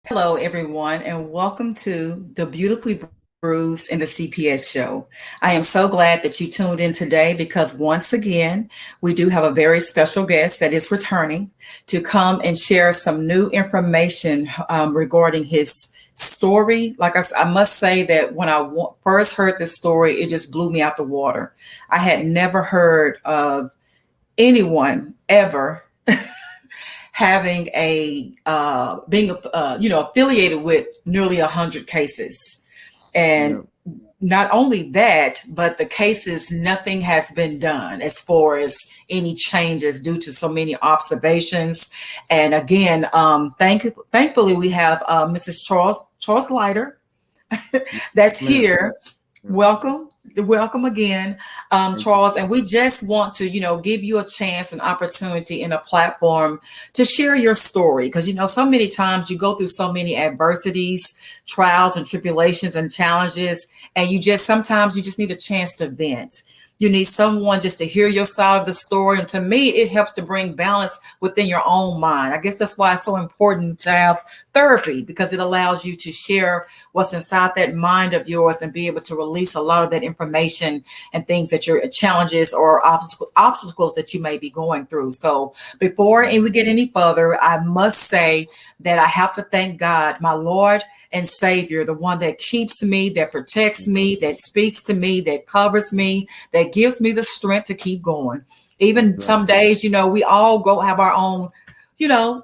Hello, everyone, and welcome to the Beautifully Bruised and the CPS show. I am so glad that you tuned in today because once again, we do have a very special guest that is returning to come and share some new information regarding his story. I must say that when I first heard this story, it just blew me out the water. I had never heard of anyone ever having a being affiliated with nearly 100 cases, Yeah, and not only that, but the cases, nothing has been done as far as any changes due to so many observations. And again, thankfully we have Mrs. Charles Leiter that's ma'am. here. Yeah, Welcome again, thank you. Charles. And we just want to, give you a chance, an opportunity, and a platform to share your story. Because, so many times you go through so many adversities, trials, and tribulations and challenges. And sometimes you just need a chance to vent. You need someone just to hear your side of the story. And to me, it helps to bring balance within your own mind. I guess that's why it's so important to have therapy, because it allows you to share what's inside that mind of yours and be able to release a lot of that information and things that your challenges or obstacles that you may be going through. So before we get any further, I must say that I have to thank God, my Lord and Savior, the one that keeps me, that protects me, that speaks to me, that covers me, that gives me the strength to keep going. That's Even right. some days, we all go have our own,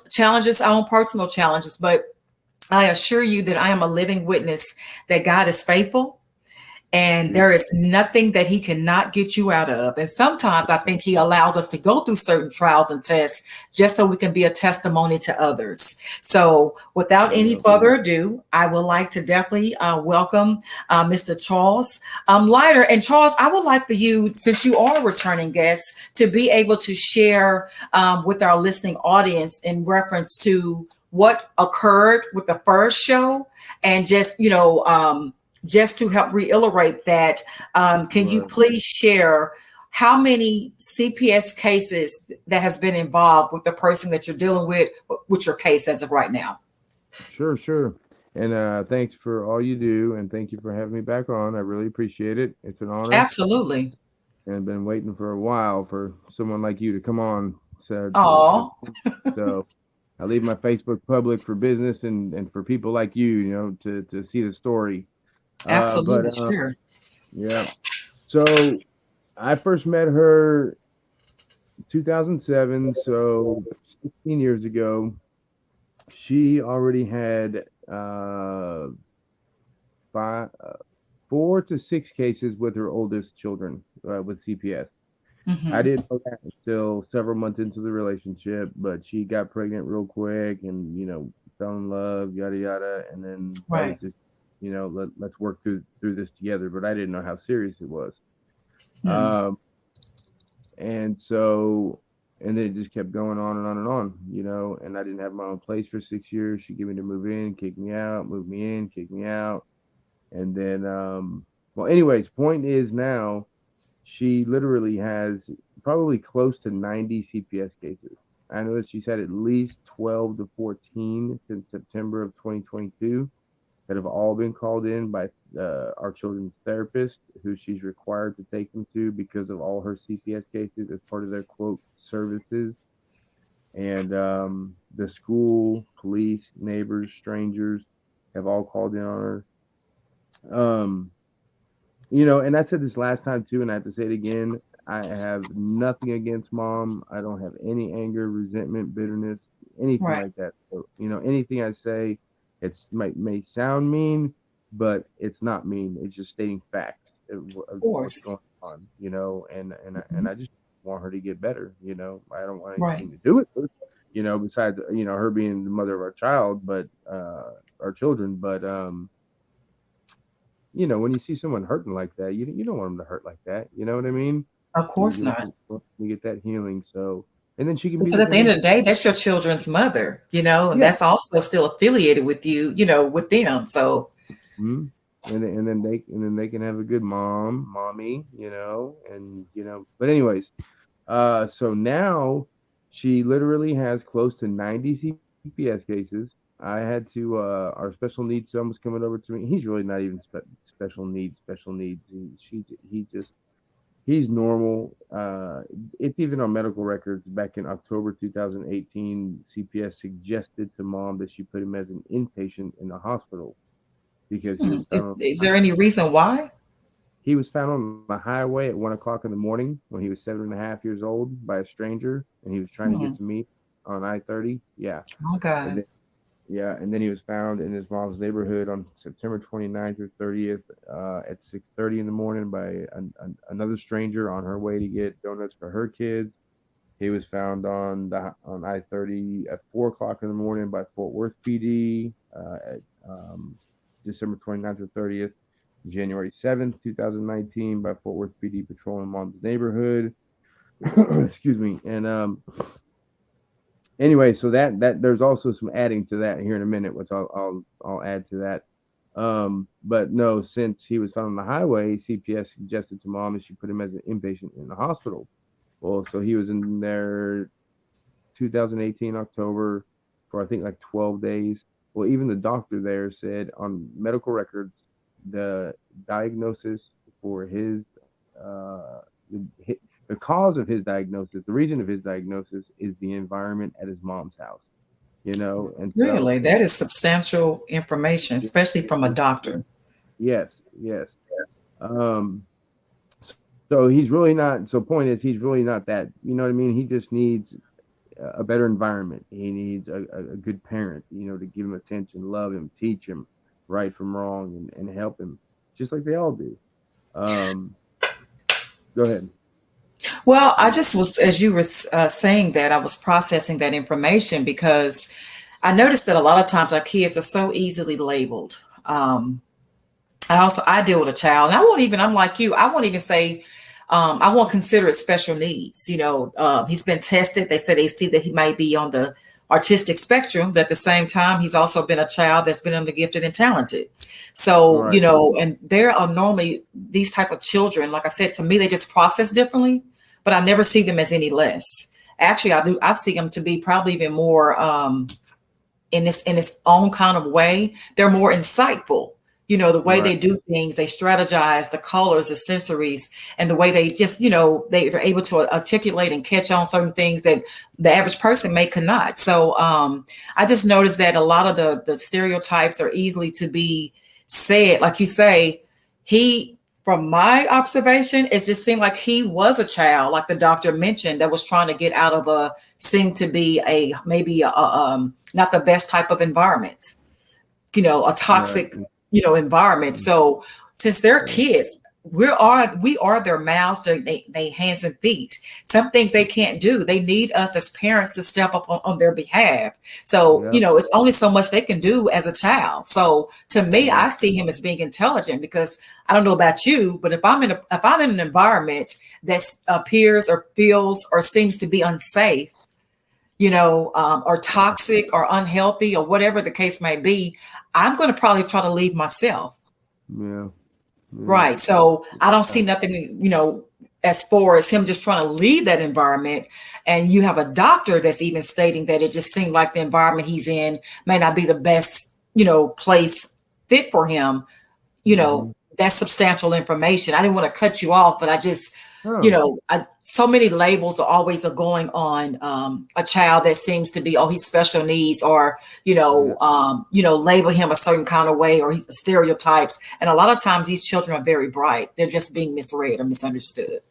challenges, our own personal challenges, but I assure you that I am a living witness that God is faithful and Yeah, there is nothing that he cannot get you out of. And sometimes I think he allows us to go through certain trials and tests just so we can be a testimony to others. So without any yeah. further ado, I would like to definitely welcome Mr. Charles Leiter. And Charles, I would like for you, since you are a returning guest, to be able to share with our listening audience in reference to what occurred with the first show, and just to help reiterate that, can you Right. please share how many CPS cases that has been involved with the person that you're dealing with your case as of right now? Sure, sure. And thanks for all you do, and thank you for having me back on. I really appreciate it. It's an honor, Absolutely. and I've been waiting for a while for someone like you to come on. Oh, So I leave my Facebook public for business and for people like you, to see the story. Uh, but absolutely. uh, Sure. yeah. So I first met her 2007, so 16 years ago. She already had five, 4 to 6 cases with her oldest children with CPS. I Hmm. didn't know that until several months into the relationship, but she got pregnant real quick and, fell in love, yada, yada. And then that was Right. just, let's work through this together. But I didn't know how serious it was. Hmm. Um, and so, and then it just kept going on and on and on. And I didn't have my own place for 6 years. She gave me to move in, kick me out, move me in, kick me out. And then, well, anyways, point is now she literally has probably close to 90 CPS cases. I know that she's had at least 12 to 14 since September of 2022 that have all been called in by our children's therapist, who she's required to take them to because of all her CPS cases as part of their quote services. And the school, police, neighbors, strangers have all called in on her. Um, and I said this last time too, and I have to say it again. I have nothing against mom. I don't have any anger, resentment, bitterness, anything Right. like that. So, anything I say, it's may sound mean, but it's not mean. It's just stating facts Of of what's course. going on, and Mhm. I just want her to get better. I don't want Right. anything to do with her, besides her being the mother of our child, but our children, but when you see someone hurting like that, you don't want them to hurt like that. You know what I mean? Of You course you not. want to get that healing. So, and then she can be Because the at the end of image. the day, that's your children's mother, and Yeah. that's also still affiliated with you, with them. So, hmm And then they can have a good mommy, and But anyways, so now she literally has close to 90 CPS cases. I had to. Our special needs son was coming over to me. He's really not even special needs. Special needs. He just he's normal. It's even on medical records. Back in October 2018, CPS suggested to mom that she put him as an inpatient in the hospital because Is there any reason why? he was found on the highway at 1 o'clock in the morning when he was 7.5 years old by a stranger, and he was trying to get Hmm. to me on I-30. Yeah, Oh and God. then yeah, and then he was found in his mom's neighborhood on September 29th or 30th at 6:30 in the morning by another stranger on her way to get donuts for her kids. He was found on I-30 at 4 o'clock in the morning by Fort Worth PD at December 29th or 30th. January 7th, 2019 by Fort Worth PD patrolling mom's neighborhood. Excuse me. And anyway, so that there's also some adding to that here in a minute, which I'll add to that. But no, since he was found on the highway, CPS suggested to mom that she put him as an inpatient in the hospital. Well, so he was in there 2018 October for I think like 12 days. Well, even the doctor there said on medical records the diagnosis for uh, the cause of his diagnosis, the reason of his diagnosis is the environment at his mom's house. And so Really, that is substantial information, especially from a doctor. yes, yes. Um, so he's really not. So point is, he's really not that. You know what I mean? He just needs a better environment. He needs a good parent, to give him attention, love him, teach him right from wrong, and help him, just like they all do. Um, Go ahead. Well, I just was, as you were saying that, I was processing that information because I noticed that a lot of times our kids are so easily labeled. I deal with a child, and I'm like you, I won't even say, I won't consider it special needs. He's been tested. They said they see that he might be on the artistic spectrum, but at the same time, he's also been a child that's been on the gifted and talented. So, Right. and there are normally these type of children, like I said, to me, they just process differently, but I never see them as any less. Actually, I see them to be probably even more, in its own kind of way. They're more insightful. The way Right. they do things, they strategize, the colors, the sensories, and the way they just, they're able to articulate and catch on certain things that the average person may cannot. So I just noticed that a lot of the stereotypes are easily to be said. Like you say, he, from my observation, it just seemed like he was a child, like the doctor mentioned, that was trying to get out of a seemed to be a maybe a not the best type of environment, a Right. toxic, environment. So since they're Yeah. kids, we are their mouths, they hands and feet. Some things they can't do. They need us as parents to step up on their behalf. So, Yep. it's only so much they can do as a child. So to me, Yep. I see him as being intelligent because I don't know about you, but if I'm in an environment that appears or feels or seems to be unsafe, or toxic or unhealthy or whatever the case may be, I'm going to probably try to leave myself. Yeah. Yeah. Right. So I don't Yeah. see nothing, as far as him just trying to leave that environment. And you have a doctor that's even stating that it just seemed like the environment he's in may not be the best, place fit for him. Hmm. That's substantial information. I didn't want to cut you off, but I just, Oh. so many labels are going on a child that seems to be, oh, he's special needs, or Yeah. label him a certain kind of way, or he's stereotypes. And a lot of times these children are very bright. They're just being misread or misunderstood.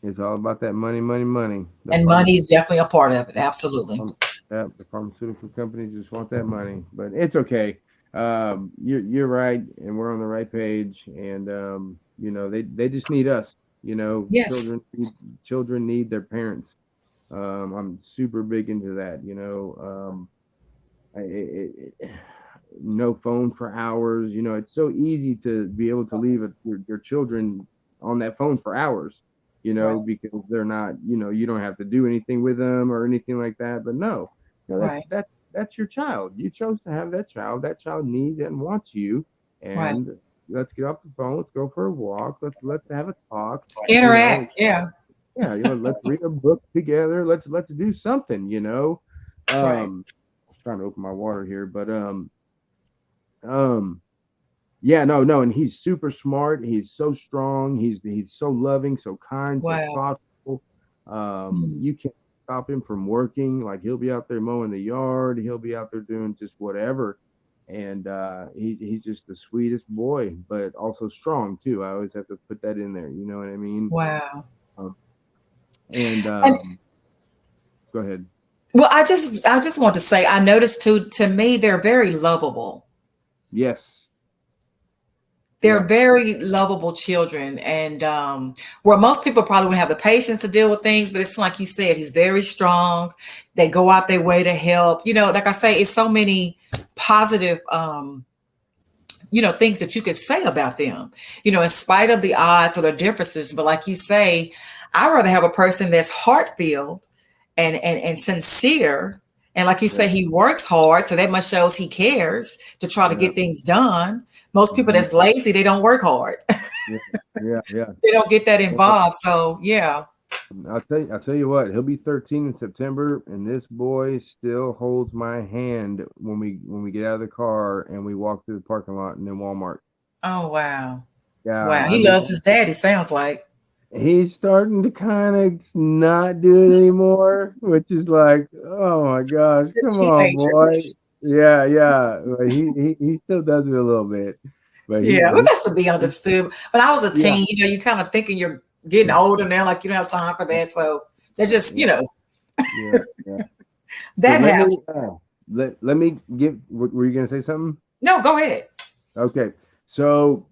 It's all about that money, money, money. The And money is definitely a part of it. Absolutely. yeah, the pharmaceutical companies just want that money, but it's okay. You're right, and we're on the right page. And they just need us. Yes. Children need their parents. I'm super big into that. No phone for hours. It's so easy to be able to leave your children on that phone for hours. Right. Because they're not. You don't have to do anything with them or anything like that. But no, Right. that's your child. You chose to have that child. That child needs and wants you. Right. And let's get off the phone. Let's go for a walk. Let's have a talk. You know, Interact. Yeah. yeah. Let's read a book together. Let's do something. Right. Um, trying to open my water here, but um, yeah, no, and he's super smart. He's so strong. He's so loving, so kind, so Wow. thoughtful. Mm. You can't stop him from working. Like he'll be out there mowing the yard. He'll be out there doing just whatever. And he's just the sweetest boy, but also strong too. I always have to put that in there. You know what I mean? Wow. Um, and And go ahead. well, I just want to say I noticed too, to me, they're very lovable. Yes. They're Yeah. very lovable children, and where most people probably wouldn't have the patience to deal with things, but it's like you said, he's very strong. They go out their way to help. Like I say, it's so many positive, things that you could say about them. In spite of the odds or the differences. But like you say, I'd rather have a person that's heart-filled and sincere. And like you Yeah. say, he works hard, so that much shows he cares to try to Yeah. get things done. Most people Mhm. that's lazy, they don't work hard. Yeah. Yeah. Yeah. They don't get that Well, involved. So yeah. I'll tell you what, he'll be 13 in September, and this boy still holds my hand when we get out of the car and we walk through the parking lot and then Walmart. Oh wow. Yeah, Wow. I He mean, loves his daddy, sounds like. he's starting to kind of not do it anymore, which is like, oh my gosh, The come on, teenager. boy. Yeah, yeah. But he still does it a little bit, but Yeah, well, that's to be he understood. When I was a yeah, teen, you kind of thinking you're getting older now, like you don't have time for that. So that's just, yeah, yeah, yeah. So that happens. let me give. Were you gonna say something? No, go ahead. Okay, so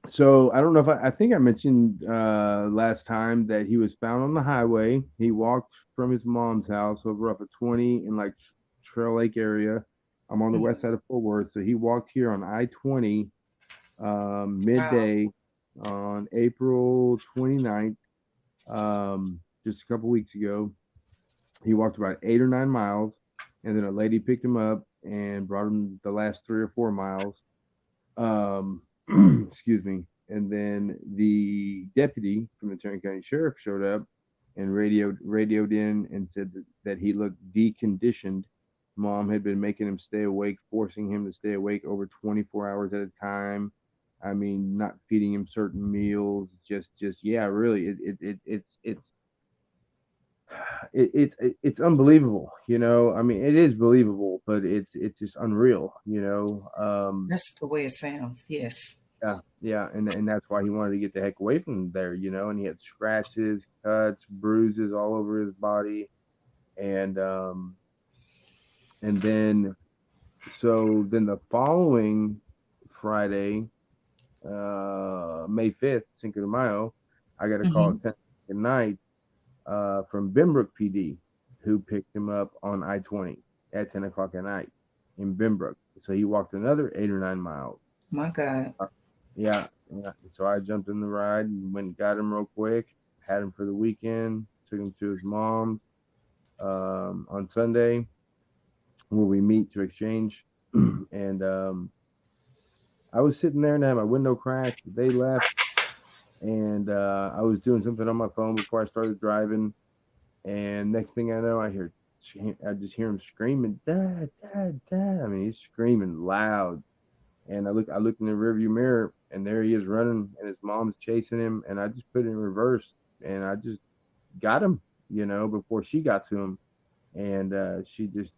I don't know if I think I mentioned last time that he was found on the highway. He walked from his mom's house over up at 20 in like Trail Lake area. I'm on the Mm, west side of Fort Worth, so he walked here on I-20 wow. midday on April 29th, just a couple weeks ago. He walked about 8 or 9 miles, and then a lady picked him up and brought him the last 3 or 4 miles. Um, excuse me. And then the deputy from the Tarrant County Sheriff showed up and radioed in and said that he looked deconditioned. Mom had been making him stay awake, forcing him to stay awake over 24 hours at a time. I mean, not feeding him certain meals. Just yeah, really, it's unbelievable. I mean, it is believable, but it's just unreal. That's the way it sounds. Yes. Yeah, yeah, and that's why he wanted to get the heck away from there, and he had scratches, cuts, bruises all over his body, and and then then the following Friday, May 5th, Cinco de Mayo, I got a call Hmm. at 10 at night from Bimbrook PD, who picked him up on I-20 at 10 o'clock at night in Bimbrook. So he walked another 8 or 9 miles. My God. Yeah, yeah. So I jumped in the ride and went and got him real quick. Had him for the weekend. Took him to his mom's on Sunday, where we meet to exchange. And I was sitting there and I had my window cracked. They left, and I was doing something on my phone before I started driving. And next thing I know, I just hear him screaming, "Dad, Dad, Dad!" I mean, he's screaming loud. And I looked in the rearview mirror, and there he is running, and his mom's chasing him. And I just put it in reverse, and I just got him, before she got to him. And she just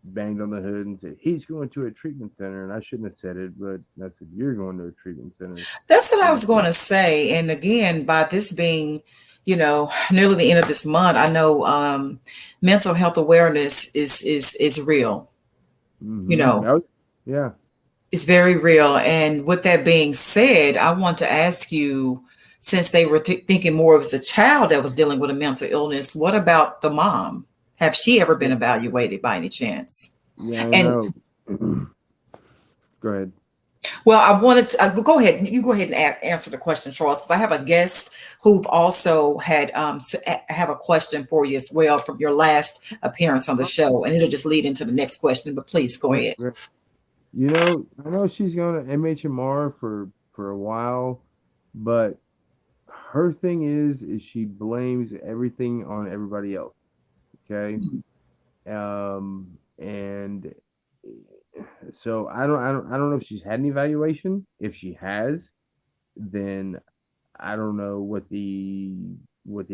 banged on the hood and said, "He's going to a treatment center." And I shouldn't have said it, but I said, "You're going to a treatment center." That's what I You was going to say. And again, by this being, nearly the end of this month, I know mental health awareness is real. You Mm-hmm. know, Yeah. it's very real. And with that being said, I want to ask you, since they were thinking more of as a child that was dealing with a mental illness, what about the mom? Have she ever been evaluated by any chance? Yeah, I And know. Go ahead. well, I wanted to go ahead. You go ahead and answer the question, Charles, because I have a guest who've also had have a question for you as well from your last appearance on the show, and it'll just lead into the next question. But please go ahead. I know she's going to MHMR for a while, but her thing is she blames everything on everybody else. Okay. And so I don't know if she's had an evaluation. If she has, then I don't know what the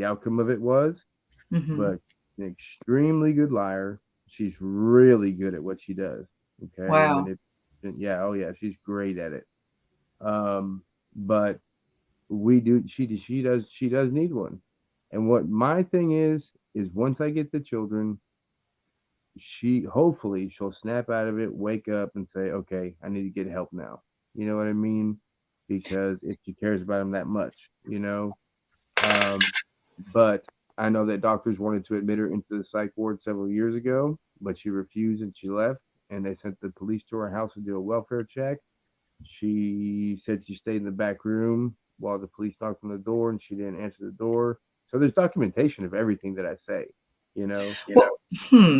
outcome of it was, Hmm. but an extremely good liar. She's really good at what she does. Okay, Wow. yeah, oh yeah, she's great at it. But we do she does need one. And what my thing is once I get the children, she hopefully she'll snap out of it, wake up and say, okay, I need to get help now. You know what I mean? Because if she cares about him that much. Um, but I know that doctors wanted to admit her into the psych ward several years ago, but she refused and she left. And they sent the police to her house to do a welfare check. She said she stayed in the back room while the police knocked on the door and she didn't answer the door. So there's documentation of everything that I say, you know? Well,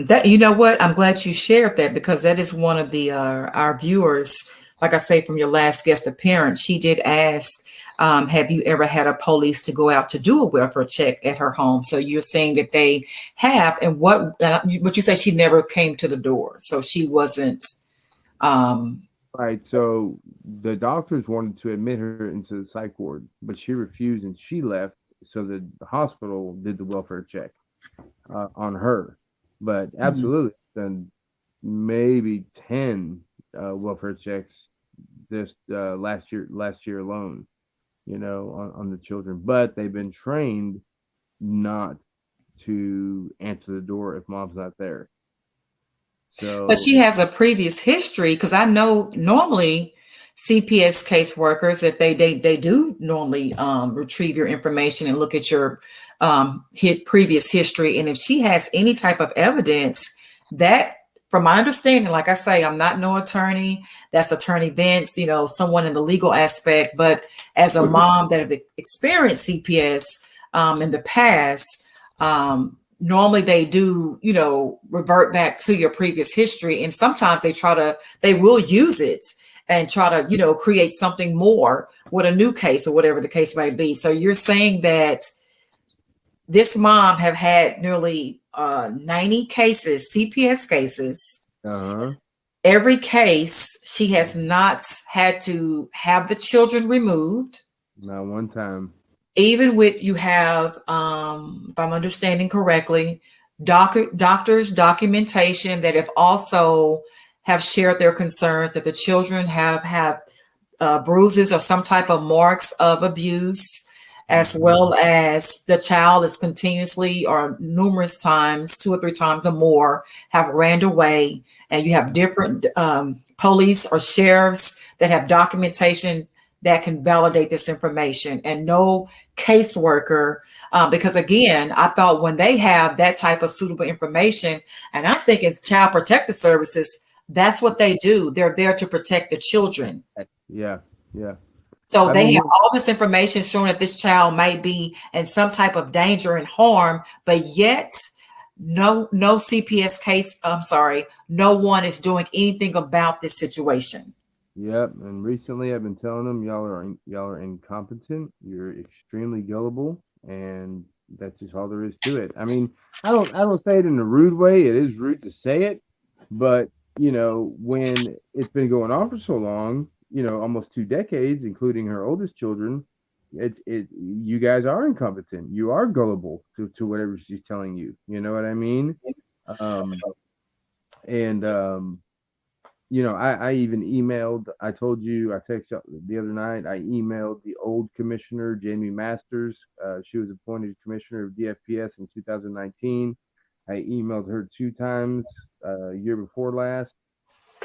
that you know what? I'm glad you shared that because that is one of the our viewers. Like I say, from your last guest appearance, she did ask, "Have you ever had a police to go out to do a welfare check at her home?" So you're saying that they have, and what you say she never came to the door, so she wasn't. Um, Right. So the doctors wanted to admit her into the psych ward, but she refused and she left. So the hospital did the welfare check on her. But mhm. absolutely, then maybe 10 welfare checks this last year alone, on the children. But they've been trained not to answer the door if mom's not there. But So she has a previous history because I know normally CPS caseworkers, if they do normally retrieve your information and look at your previous history, and if she has any type of evidence that, from my understanding, like I say, I'm not no attorney. That's Attorney Vince, someone in the legal aspect. But as a mom that have experienced CPS in the past, normally they do, revert back to your previous history. And sometimes they will use it and try to, create something more with a new case or whatever the case may be. So you're saying that this mom have had nearly 90 cases, CPS cases. uh-huh, Every case, she has not had to have the children removed. not one time. Even with you have, if I'm understanding correctly, doctors documentation that have also have shared their concerns that the children have bruises or some type of marks of abuse, as Hmm. well as the child is continuously or numerous times, 2 or 3 times or more, have ran away. And you have different police or sheriffs that have documentation that can validate this information, and no caseworker. Because again, I thought when they have that type of suitable information, and I think it's Child Protective Services, that's what they do. They're there to protect the children. Yeah, yeah. So I they have mean, all this information showing that this child might be in some type of danger and harm, but yet no CPS case, I'm sorry, no one is doing anything about this situation. yep. And recently, I've been telling them y'all are incompetent. You're extremely gullible, and that's just all there is to it. I mean, I don't say it in a rude way. It is rude to say it, but when it's been going on for so long, almost 2 decades, including her oldest children, you guys are incompetent. You are gullible to whatever she's telling you. You know what I mean? Um, and I even emailed. I told you, I texted you the other night. I emailed the old commissioner, Jamie Masters. She was appointed commissioner of DFPS in 2019. I emailed her 2 times year before last.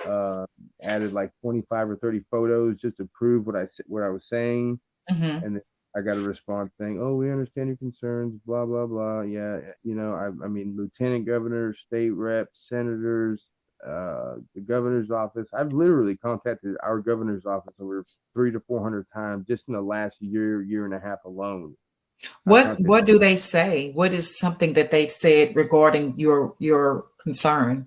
Uh, Added like 25 or 30 photos just to prove what I was saying, Hmm. and then I got a response saying, "Oh, we understand your concerns." Blah blah blah. Yeah, I mean, lieutenant governors, state reps, senators, the governor's office. I've literally contacted our governor's office over 300 to 400 times just in the last year and a half alone. I've contacted What do they say? What is something that they've said regarding your concern?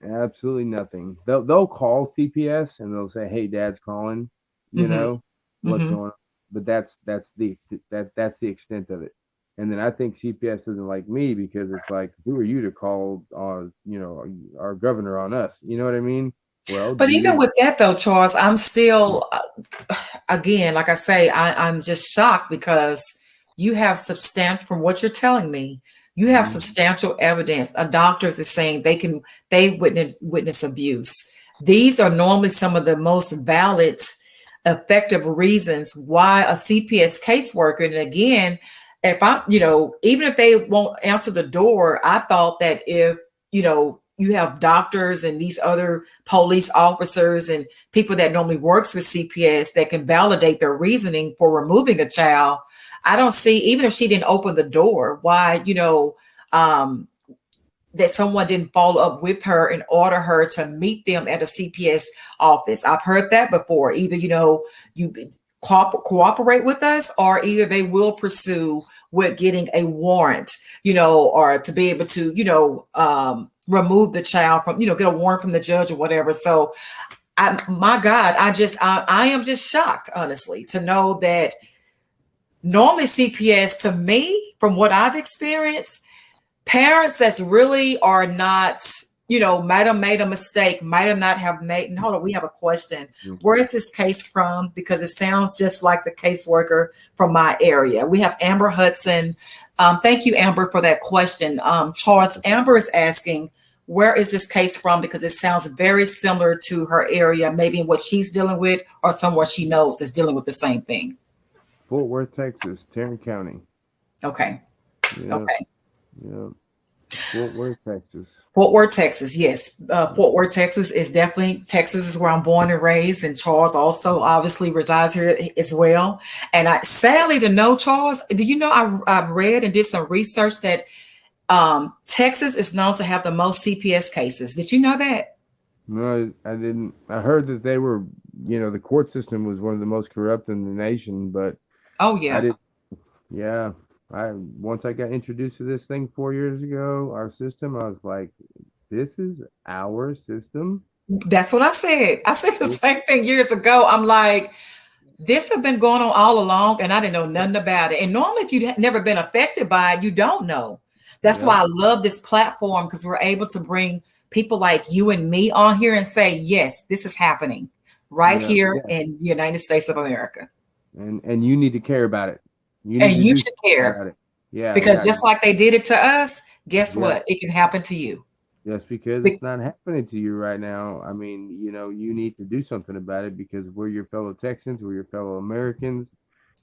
absolutely nothing. They'll call CPS and they'll say, "Hey, Dad's calling," you Hmm. know, what's Hmm. going on. But that's the extent of it. And then I think CPS doesn't like me because it's like, who are you to call, our governor on us? You know what I mean? Well, But do even your with that though, Charles, I'm still, again, like I say, I'm just shocked because you have substantial, from what you're telling me, you have Mhm. substantial evidence. A doctors is saying they witness abuse. These are normally some of the most valid, effective reasons why a CPS caseworker, and again, if I'm, even if they won't answer the door, I thought that if, you have doctors and these other police officers and people that normally works with CPS that can validate their reasoning for removing a child. I don't see, even if she didn't open the door, why, um, that someone didn't follow up with her and order her to meet them at a CPS office. I've heard that before. Either, you cooperate with us, or either they will pursue with getting a warrant, or to be able to, remove the child from, get a warrant from the judge or whatever. So my God, I am just shocked, honestly, to know that normally CPS, to me, from what I've experienced, parents that's really are not, might have made a mistake, might have not have made. And hold on, we have a question. Where is this case from? Because it sounds just like the caseworker from my area. We have Amber Hudson. Thank you, Amber, for that question. Charles, Amber is asking, where is this case from? Because it sounds very similar to her area, maybe what she's dealing with or someone she knows that's dealing with the same thing. Fort Worth, Texas, Tarrant County. Okay. Yeah, Okay. yeah. Fort Worth, Texas. Fort Worth, Texas. Yes. Fort Worth, Texas is definitely, Texas is where I'm born and raised. And Charles also obviously resides here as well. And sadly to know, Charles, do you know, I've read and did some research that Texas is known to have the most CPS cases. Did you know that? No, I didn't. I heard that they were, the court system was one of the most corrupt in the nation, but Oh, I yeah. did. Yeah, once I got introduced to this thing 4 years ago, our system, I was like, this is our system. That's what I said. I said the This- same thing years ago. I'm like, this has been going on all along, and I didn't know nothing about it. And normally, if you've never been affected by it, you don't know. That's why Yep, I love this platform, because we're able to bring people like you and me on here and say, yes, this is happening right yeah, here yeah, in the United States of America. and you need to care about it. You And need to you do should something care, about it. Yeah, because yeah, just like they did it to us, guess yeah. what? It can happen to you. Just because it's not happening to you right now, I mean, you need to do something about it because we're your fellow Texans, we're your fellow Americans.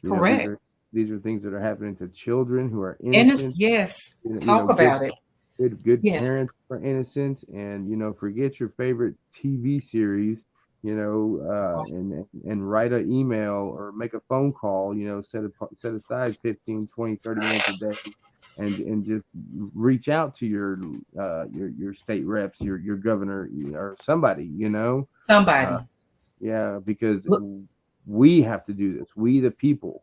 You know, these Correct. are these are things that are happening to children who are And it's, innocent. yes, You know, talk good about it. good Yes, parents are innocent, and forget your favorite TV series. And write an email or make a phone call. Set aside 15, 20, 30 minutes a day, and just reach out to your state reps, your governor, or somebody. Uh, somebody. yeah, because Look, we have to do this. We the people.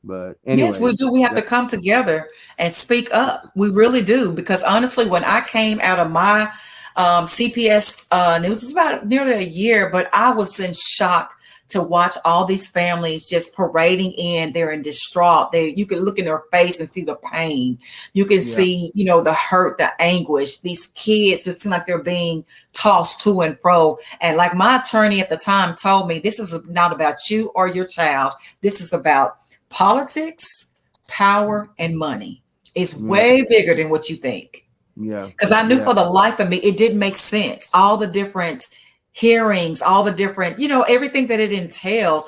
But yes, we anyways, do. We have to that, come together and speak up. We really do. Because honestly, when I came out of my CPS, it was about nearly a year, but I was in shock to watch all these families just parading in. They're in distraught. You can look in their face and see the pain. You can yeah, see, the hurt, the anguish. These kids just seem like they're being tossed to and fro. And like my attorney at the time told me, this is not about you or your child. This is about politics, power, and money. Is yeah, way bigger than what you think. yeah, Because I knew yeah, for the life of me, it didn't make sense. All the different hearings, all the different, everything that it entails.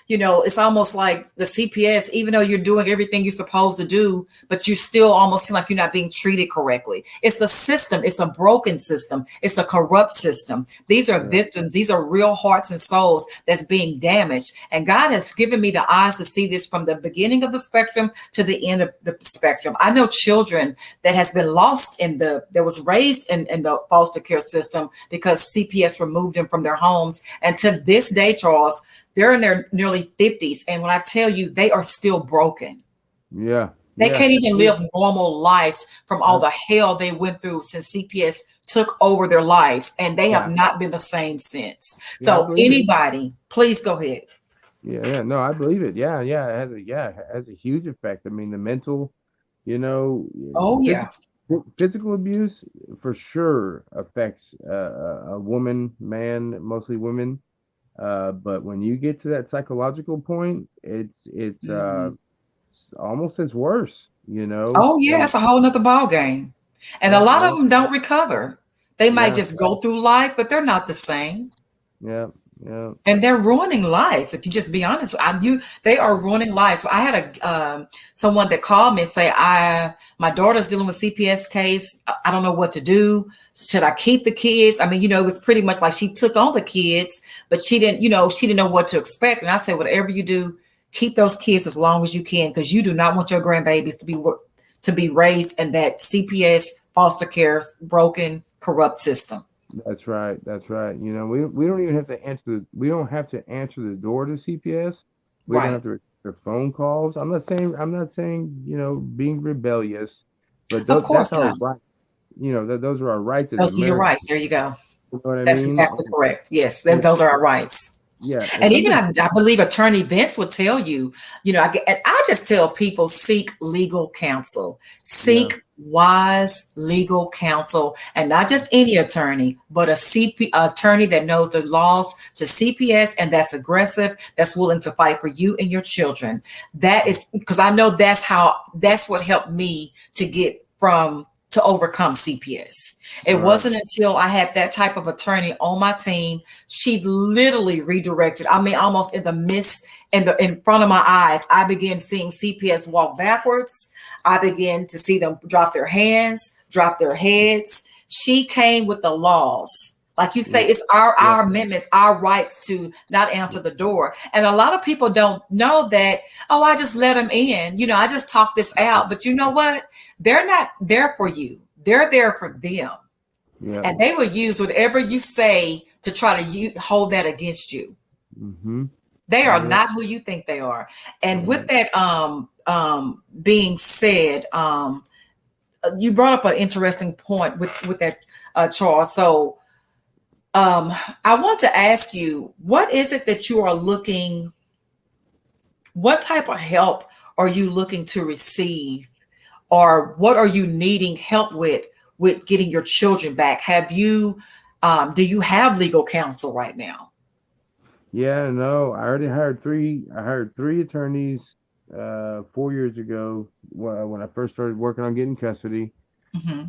It's almost like the CPS, even though you're doing everything you're supposed to do, but you still almost seem like you're not being treated correctly. It's a system. It's a broken system. It's a corrupt system. These are yeah, victims. These are real hearts and souls that's being damaged. And God has given me the eyes to see this from the beginning of the spectrum to the end of the spectrum. I know children that has been lost that was raised in the foster care system because CPS removed them from their homes. And to this day, Charles, they're in their nearly 50s. And when I tell you, they are still broken. yeah, They yeah, can't even yeah. live normal lives from all the hell they went through since CPS took over their lives. And they have Yeah, not been the same since. yeah, I So believe it. anybody, please go ahead. Yeah, no, I believe it. It has a huge effect. I mean, the mental, you know, Oh yeah. physical abuse for sure affects a woman, man, mostly women. But when you get to that psychological point, Mhm. it's almost as worse, you know. Oh yeah, And it's a whole nother ball game. And a yeah, lot of yeah, them don't recover. They might yeah, just go through life, but they're not the same. yeah, yeah, And they're ruining lives. If you just be honest, they are ruining lives. So I had someone that called me and say, my daughter's dealing with CPS case. I don't know what to do. Should I keep the kids? I mean, it was pretty much like she took on the kids, but she didn't know what to expect. And I said, whatever you do, keep those kids as long as you can, because you do not want your grandbabies to be raised in that CPS foster care broken, corrupt system. that's right, that's right. We don't even have to we don't have to answer the door to CPS. We don't Right. have to their phone calls. I'm not saying being rebellious, but Of course that's our not. right. Those are our rights as Those are your Americans. rights. There you go. You know what I That's mean? exactly correct. Yes, And those are our rights. yeah, and And even something. I believe Attorney Vince would tell you, and I just tell people seek legal counsel, Yeah, seek wise legal counsel, and not just any attorney, but a attorney that knows the laws to CPS and that's aggressive, that's willing to fight for you and your children. That is because I know that's what helped me to overcome CPS. It right. wasn't until I had that type of attorney on my team. She literally redirected. I mean, almost in the midst, in front of my eyes, I began seeing CPS walk backwards. I began to see them drop their hands, drop their heads. She came with the laws. Like you Yeah, say, it's yeah, our amendments, our rights to not answer the door. And a lot of people don't know that, oh, I just let them in. I just talk this out. But you know what? They're not there for you. They're there for them. yeah. And they will use whatever you say to try to hold that against you. Mm-hmm. They are Yeah, not who you think they are. And yeah. with that being said, you brought up an interesting point with that, Charles. So I want to ask you, what is it that you are looking? What type of help are you looking to receive, or what are you needing help with getting your children back? Do you have legal counsel right now? Yeah, no, I already hired three. I hired three attorneys 4 years ago when I first started working on getting custody. Hmm.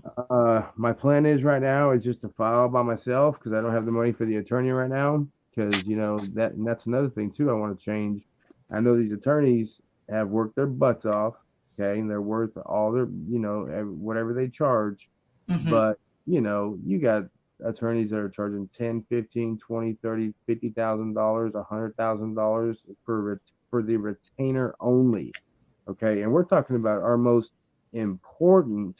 My plan is right now is just to file by myself because I don't have the money for the attorney right now. Because that's another thing too. I want to change. I know these attorneys have worked their butts off. Okay, and they're worth all their whatever they charge. Hmm. But you got attorneys that are charging 10, 15, 20, 30, $50,000, $100,000 for the retainer only. Okay, and we're talking about our most important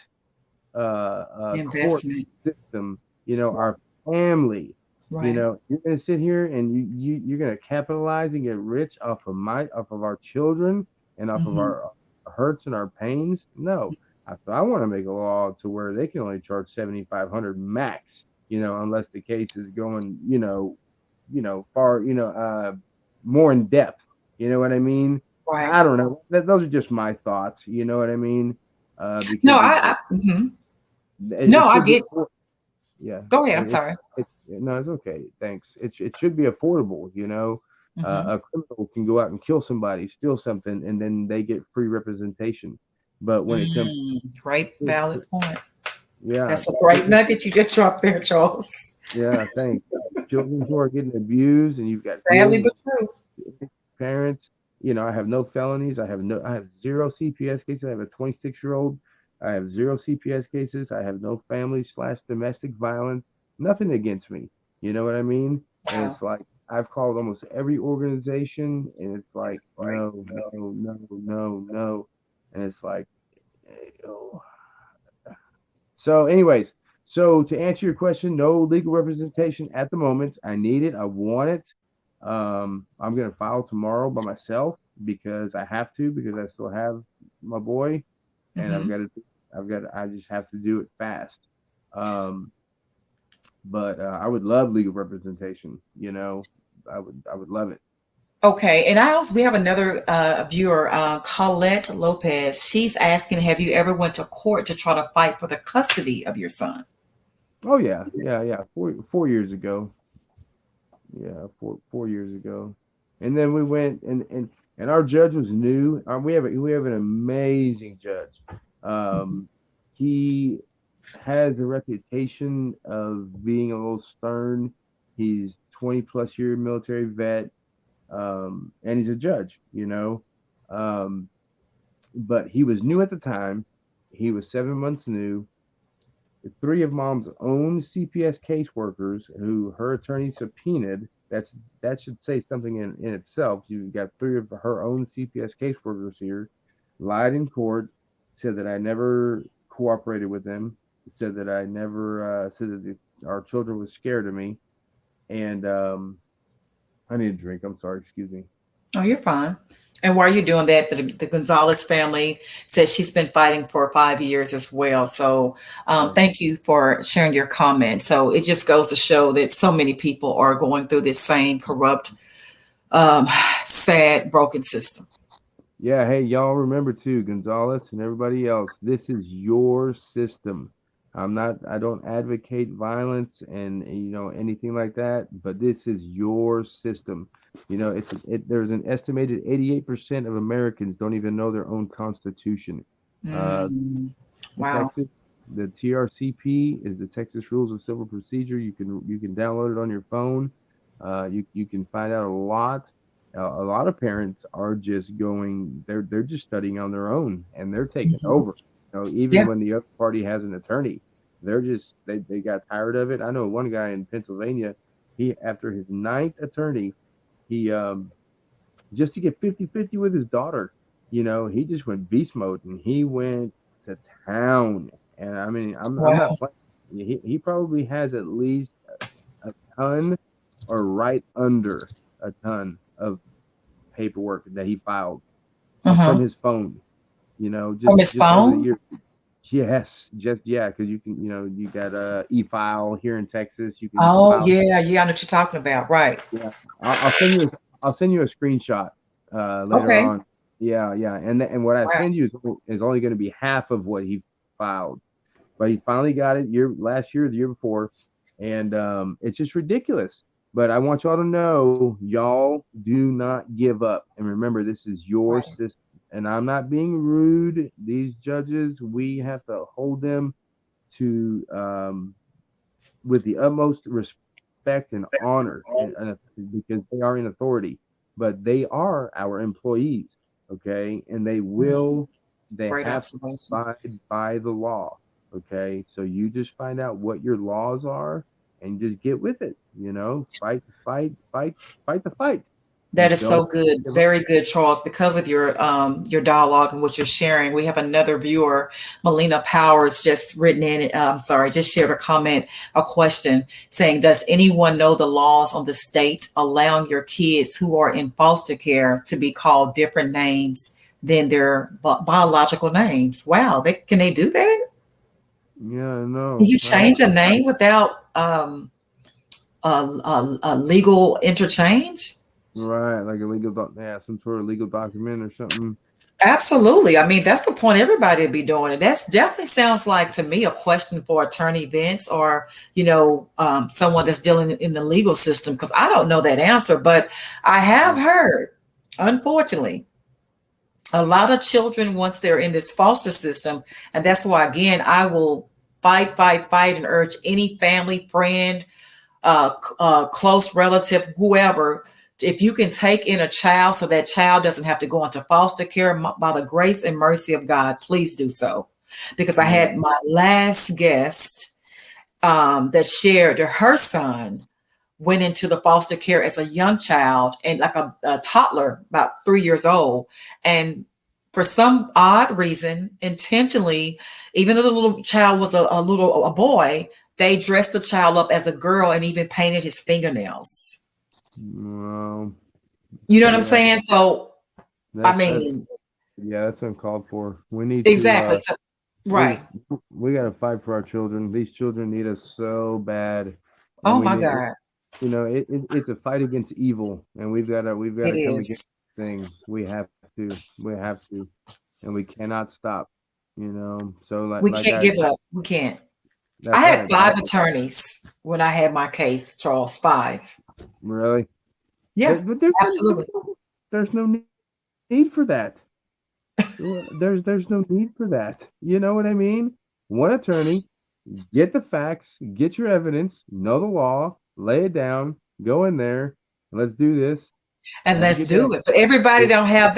court Investment. system, our family. Right. You're gonna sit here and you're gonna capitalize and get rich off of our children and off of Hmm. our hurts and our pains. No, I want to make a law to where they can only charge 7,500 max. Unless the case is going, far, more in depth. You know what I mean? Right. I don't know. Those are just my thoughts. You know what I mean? No, Because mhm. it No, I should be get. yeah, Go ahead. I'm and sorry. no, it's okay. Thanks. It should be affordable. Hmm. A criminal can go out and kill somebody, steal something, and then they get free representation. But when it comes, Great, valid point. yeah, That's a great nugget you just dropped there, Charles. yeah, thanks. Children who are getting abused, and you've got Sadly healing but true. parents. I have no felonies. I have zero CPS cases. I have a 26-year-old. I have zero CPS cases. I have no family/domestic violence. Nothing against me. You know what I mean? And Wow. it's like I've called almost every organization, and it's like no, no, no, no, no, and it's like, oh. So, anyways, so to answer your question, no legal representation at the moment. I need it. I want it. I'm gonna file tomorrow by myself because I have to because I still have my boy, and Hmm. I just have to do it fast. Um, but I would love legal representation. I would love it. Okay, and we have another viewer, Colette Lopez. She's asking, have you ever went to court to try to fight for the custody of your son? Oh yeah, yeah, yeah. 4 years ago. Yeah, 4 years ago. And then we went and our judge was new. We have an amazing judge. Mhm. Um, he has a reputation of being a little stern. He's 20 plus year military vet, and he's a judge, Um, but he was new at the time. He was 7 months new. Three of mom's own CPS caseworkers who her attorney subpoenaed. That should say something in itself. You've got three of her own CPS caseworkers here, lied in court, said that I never cooperated with them, said that I never said that our children were scared of me, and I need a drink. I'm sorry. Excuse me. Oh, you're fine. And while you're doing that, the Gonzalez family says she's been fighting for 5 years as well. So Oh, thank you for sharing your comment. So it just goes to show that so many people are going through this same corrupt, um, sad, broken system. yeah, hey, y'all remember too, Gonzalez and everybody else, this is your system. I don't advocate violence and anything like that, but this is your system. There's an estimated 88% of Americans don't even know their own constitution. Uh, Mm, wow. Texas, the TRCP is the Texas Rules of Civil Procedure. You can download it on your phone. You can find out a lot. A lot of parents are just going. They're just studying on their own, and they're taking Mhm. over. Even Yeah. when the other party has an attorney, they got tired of it. I know one guy in Pennsylvania. He after his ninth attorney, he just to get 50-50 with his daughter. He just went beast mode and he went to town. And I mean, I'm Wow. not playing. He probably has at least a ton or right under a ton of paperwork that he filed from Uh-huh. his phone. From Just his just over the phone? years. Yes, just yeah, because you got e-file here in Texas. You can Oh, file. yeah. Yeah. I know what you're talking about. Right. Yeah, I'll send you a screenshot later Okay. on. Yeah, yeah, and what I Wow. send you is only going to be half of what he filed, but he finally got it last year, the year before, and it's just ridiculous. But I want y'all to know, y'all do not give up, and remember, this is your Right. system. And I'm not being rude. These judges, we have to hold them to with the utmost respect and honor because they are in authority, but they are our employees, okay? And Mm, they great have to observation. abide by the law, okay? So you just find out what your laws are and just get with it, fight, fight, fight, fight the fight, That and is so don't good. give up. Very good, Charles. Because of your dialogue and what you're sharing, we have another viewer, Melina Powers, just written in. Sorry, just shared a comment, a question saying, "Does anyone know the laws on the state allowing your kids who are in foster care to be called different names than their biological names?" Wow, can they do that? Yeah, Can no, you change a name without a legal interchange? right, like a yeah, some sort of legal document or something. Absolutely. I mean, that's the point everybody would be doing. And that's definitely sounds like to me a question for attorney Vince or, someone that's dealing in the legal system, because I don't know that answer. But I have heard, unfortunately, a lot of children, once they're in this foster system, and that's why, again, I will fight, fight, fight, and urge any family, friend, close relative, whoever, if you can take in a child so that child doesn't have to go into foster care, by the grace and mercy of God, please do so. Because I Yeah. had my last guest that shared that her son went into the foster care as a young child and like a toddler, about 3 years old. And for some odd reason, intentionally, even though the little child was a boy, they dressed the child up as a girl and even painted his fingernails. Well, You know what I'm yeah, saying? So, I that's mean, yeah, that's uncalled for. We need to exactly. So, we right. we got to fight for our children. These children need us so bad, and Oh we my need God. it's a fight against evil, and we've got It to come against is. this thing. We have to, and we cannot stop. So We like can't I give up. We can't. I that's had right. five attorneys when I had my case, Charles. Five. Really, Yeah, but absolutely. there's no need for that. There's no need for that. You know what I mean? One attorney, get the facts, get your evidence, know the law, lay it down, go in there, let's do this. And Let's let's get that. do it. But everybody It, don't have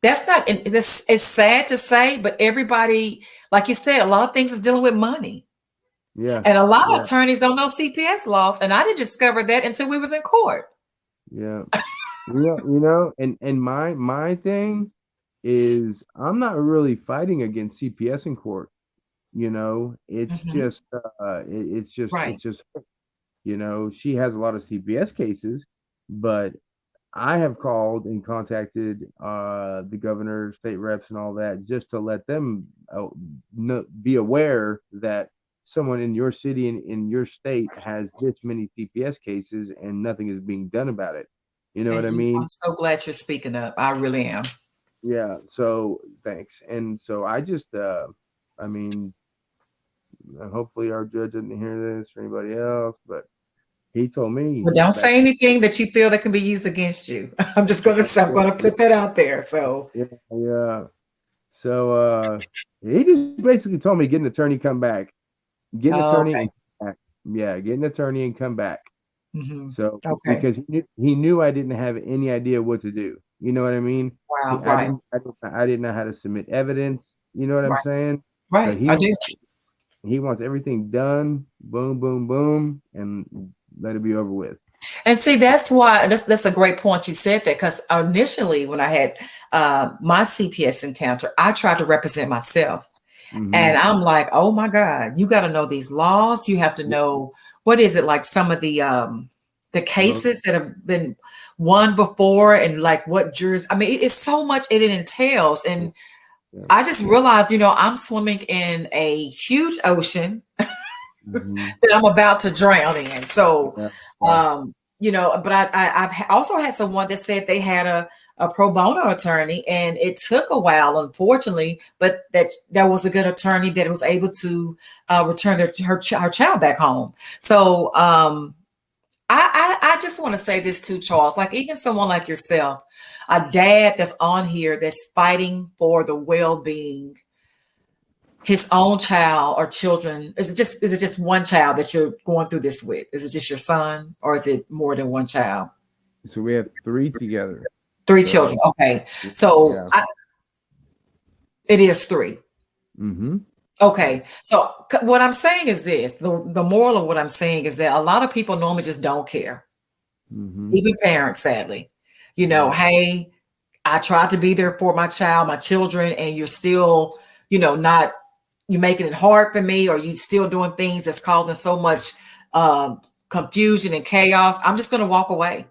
that's not this it's sad to say, but everybody, like you said, a lot of things is dealing with money. yeah, And a lot of yeah, attorneys don't know CPS laws. And I didn't discover that until we was in court. yeah. And my thing is I'm not really fighting against CPS in court. It's Hmm. just Right. it's just she has a lot of CPS cases, but I have called and contacted the governor, state reps, and all that just to let them be aware that someone in your city and in your state has this many CPS cases and nothing is being done about it. You know what I I'm mean? so glad you're speaking up. I really am. Yeah. So thanks. And so I just, I mean, hopefully our judge didn't hear this or anybody else, but he told me But don't back. say anything that you feel that can be used against you. I'm just gonna say I'm gonna put that out there. So Yeah, yeah. So he just basically told me get an attorney, come back, get an attorney okay. and come back. Yeah, get an attorney and come back. Hmm. So Okay. because he knew I didn't have any idea what to do. You know what I mean? Wow. I Right. didn't know how to submit evidence. You know what I'm Right. saying? So Right. I do. he wants everything done, boom, boom, boom, and let it be over with. And see, that's why that's a great point you said that because initially when I had my CPS encounter, I tried to represent myself. Mm-hmm. And I'm like, oh my God, you got to know these laws. You have to Yeah, know what is it like some of the most, cases that have been won before and like what jurors. I mean, it's so much it entails. yeah, And yeah. I just realized, I'm swimming in a huge ocean Mm-hmm. that I'm about to drown in. So, Yeah, yeah. but I've also had someone that said they had a pro bono attorney, and it took a while, unfortunately, but that was a good attorney that was able to return her child back home. So, I just want to say this too, Charles. Like even someone like yourself, a dad that's on here that's fighting for the well being his own child or children. Is it just one child that you're going through this with? Is it just your son or is it more than one child? So we have three together. Three children. So Okay. So yeah. it is three. Mm-hmm. Yeah. Okay. So what I'm saying is this, the moral of what I'm saying is that a lot of people normally just don't care. Mm-hmm. Even parents, sadly. Yeah. Hey, I tried to be there for my child, my children, and you're still, not you making it hard for me, or you still doing things that's causing so much confusion and chaos. I'm just going to walk away,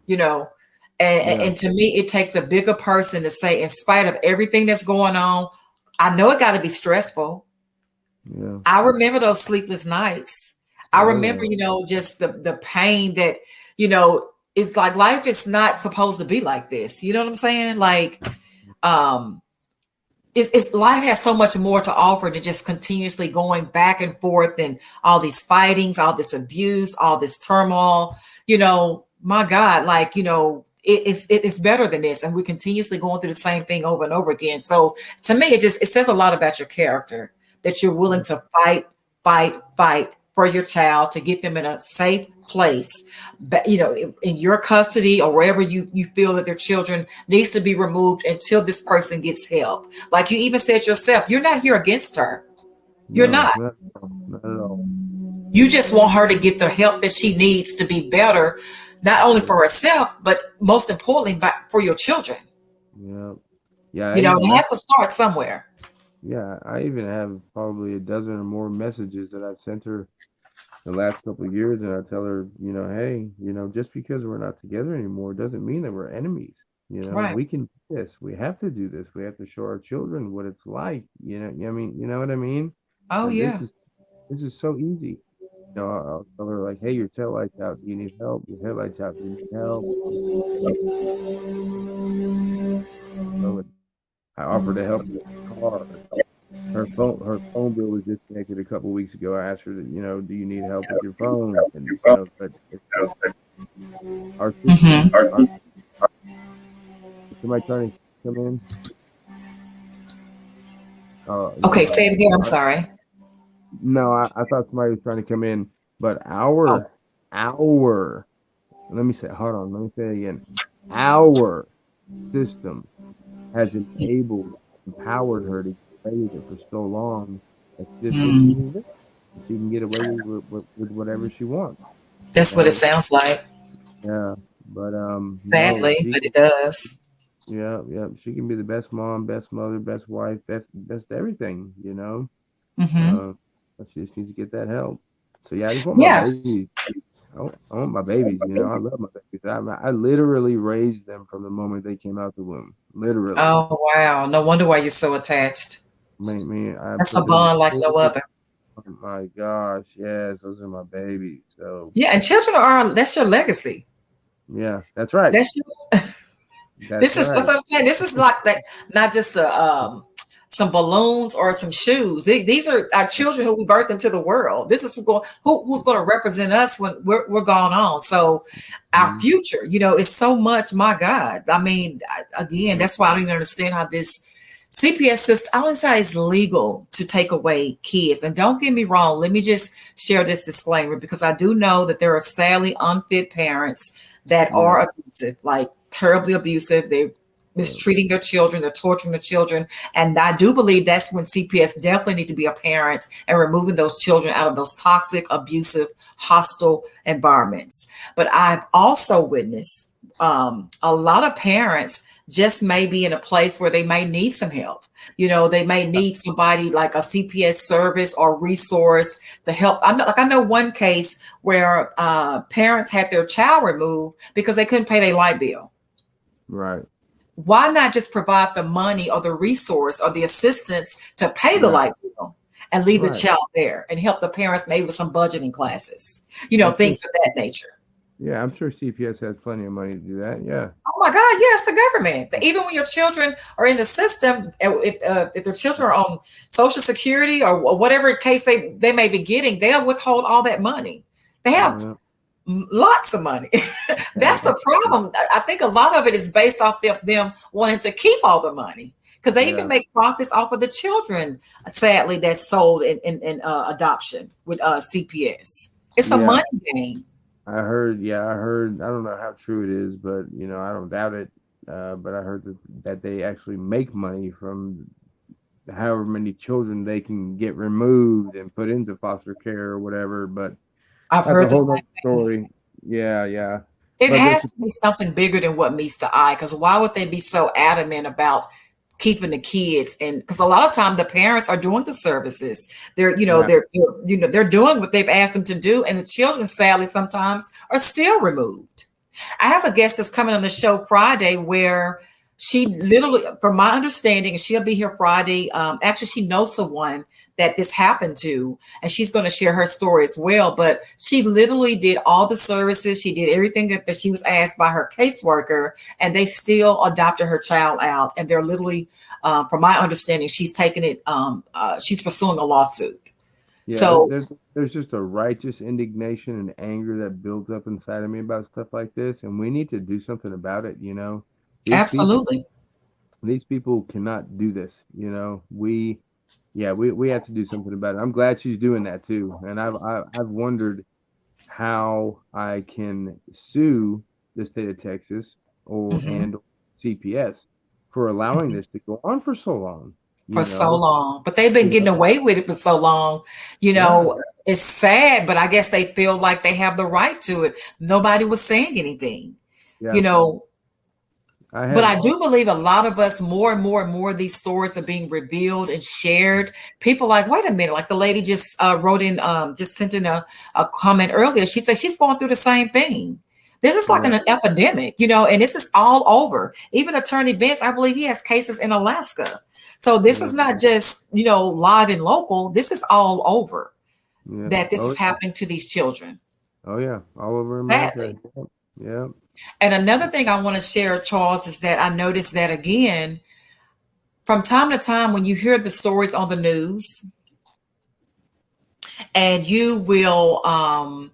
you know. And Yeah. to me, it takes the bigger person to say, in spite of everything that's going on, I know it got to be stressful. Yeah. I remember those sleepless nights. I Oh remember, yeah. just the pain that, it's like life is not supposed to be like this. You know what I'm saying? Like, um, it's life has so much more to offer than just continuously going back and forth and all these fightings, all this abuse, all this turmoil. My God, like, it's better than this, and we're continuously going through the same thing over and over again. So to me, it says a lot about your character that you're willing to fight, fight, fight for your child to get them in a safe place, but in your custody or wherever you feel that their children needs to be removed until this person gets help. Like you even said yourself, you're not here against her. You're No, not. not at all. You just want her to get the help that she needs to be better, not only Yeah. for herself, but most importantly, for your children. Yeah. Yeah. I even It has to start somewhere. yeah, I even have probably a dozen or more messages that I've sent her the last couple of years, and I tell her, hey, just because we're not together anymore doesn't mean that we're enemies. Right. We can do this. We have to do this. We have to show our children what it's like. I mean, you know what I mean? Oh And yeah. this is so easy. I'll tell her like, "Hey, your tail lights out. Do you need help? Your headlights out. Do you need help?" So I offered to help with the car. Her phone bill was disconnected a couple weeks ago. I asked her, do you need help with your phone? And but it's our system. Mm-hmm. Somebody trying to come in? Okay, Yeah. say it again. I'm Our, sorry. no, I thought somebody was trying to come in, but Oh. our let me say, hold on, let me say it again. Our system has enabled, empowered her to get away with it for so long. It's just what she Mm. needs. She can get away with whatever she wants, That's what it and sounds like. yeah, but no, Sadly, but it does. yeah, yeah, she can be the best mom, best mother, best wife, best everything, Hmm. Uh, but she just needs to get that help. So yeah, I just want my Yeah. babies. I want my babies. I love my babies. I literally raised them from the moment they came out the womb. Literally. Oh, wow. No wonder why you're so attached. I That's a put them to bond like no school. other. Oh my gosh, yes, those are my babies. So Yeah, and children are, that's your legacy. yeah, that's right. That's your, That's this is, that's right. what I'm saying. This is like that, not just some balloons or some shoes. These are our children who we birthed into the world. This is who's going to represent us when we're gone on. So our Mhm. future, is so much. My God, I mean, again, Yep. that's why I don't even understand how this CPS system. I don't say it's legal to take away kids. And don't get me wrong. Let me just share this disclaimer because I do know that there are sadly unfit parents that Yeah. are abusive, like terribly abusive. They Yeah. mistreating their children, they're torturing their children. And I do believe that's when CPS definitely need to be a parent and removing those children out of those toxic, abusive, hostile environments. But I've also witnessed a lot of parents just may be in a place where they may need some help. They may need somebody like a CPS service or resource to help. I know one case where parents had their child removed because they couldn't pay their light bill. Right. Why not just provide the money or the resource or the assistance to pay the Yeah. light bill and leave the Right. child there and help the parents maybe with some budgeting classes, I'm sure. things of that nature. Yeah, I'm sure CPS has plenty of money to do that. Yeah. Oh my God, yes, the government. Even when your children are in the system, if their children are on Social Security or whatever case they may be getting, they'll withhold all that money. They have Yeah. lots of money. That's the Absolutely. problem. I think a lot of it is based off them wanting to keep all the money because they even Yeah. make profits off of the children. Sadly, that's sold in adoption with CPS. It's a Yeah. money game. I heard. I don't know how true it is, but I don't doubt it. But I heard that they actually make money from however many children they can get removed and put into foster care or whatever. But I've that's a heard the whole other same thing. story. Yeah, yeah. It But has to be something bigger than what meets the eye. Because why would they be so adamant about keeping the kids? And because a lot of time the parents are doing the services, they're you know yeah, they're they're doing what they've asked them to do, and the children sadly sometimes are still removed. I have a guest that's coming on the show Friday where she literally, from my understanding, and she'll be here Friday. Actually, she knows someone that this happened to, and she's going to share her story as well. But she literally did all the services, she did everything that she was asked by her caseworker, and they still adopted her child out. And they're literally, from my understanding, she's taking it, she's pursuing a lawsuit. yeah. So, There's just a righteous indignation and anger that builds up inside of me about stuff like this, and we need to do something about it. These people absolutely. these people cannot do this. We have to do something about it. I'm glad she's doing that too, and I've wondered how I can sue the state of Texas or Mhm. and CPS for allowing Mhm. this to go on for so long. For You so know, long, but they've been you getting know, away with it for so long. yeah, It's sad, but I guess they feel like they have the right to it. Nobody was saying anything, you yeah. know. I But had I do believe a lot of us, more and more and more, these stories are being revealed and shared. People like, wait a minute, like the lady just wrote in, just sent in a comment earlier. She said she's going through the same thing. This is like yeah, an epidemic, and this is all over. Even Attorney Vince, I believe he has cases in Alaska. So this yeah, is not just, live and local. This is all over. Yeah. that this Oh is yeah. happening to these children, Oh yeah. All over America. sadly. Yep. Yep. And another thing I want to share, Charles, is that I noticed that again, from time to time, when you hear the stories on the news, and you will, I'm